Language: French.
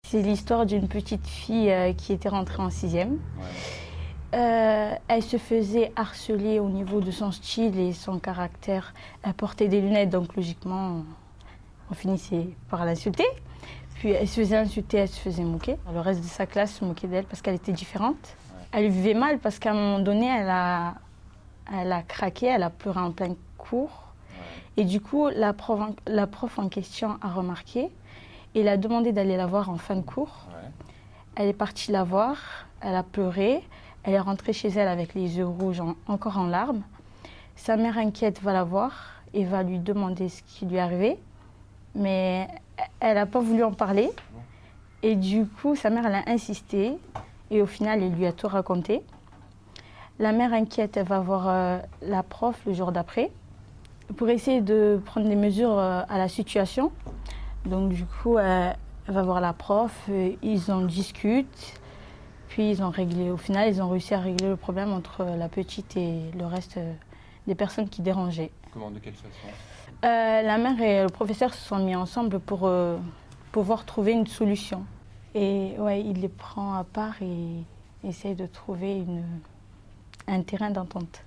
C'est l'histoire d'une petite fille qui était rentrée en 6e. Elle se faisait harceler au niveau de son style et son caractère. Elle portait des lunettes, donc logiquement, on finissait par l'insulter. Puis elle se faisait insulter, elle se faisait moquer. Le reste de sa classe se moquait d'elle parce qu'elle était différente. Elle vivait mal parce qu'à un moment donné, elle a craqué, elle a pleuré en plein cours. Et du coup, la prof en question a remarqué et elle a demandé d'aller la voir en fin de cours. Elle est partie la voir, elle a pleuré, elle est rentrée chez elle avec les yeux rouges, encore en larmes. Sa mère inquiète va la voir et va lui demander ce qui lui est arrivé, mais elle n'a pas voulu en parler. Et du coup, sa mère elle a insisté et au final, elle lui a tout raconté. La mère inquiète, elle va voir la prof le jour d'après pour essayer de prendre des mesures à la situation. Donc du coup, elle va voir la prof, ils en discutent, puis ils ont réglé. Au final, ils ont réussi à régler le problème entre la petite et le reste des personnes qui dérangeaient. Comment, de quelle façon? La mère et le professeur se sont mis ensemble pour pouvoir trouver une solution. Et ouais, il les prend à part et essaye de trouver un terrain d'entente.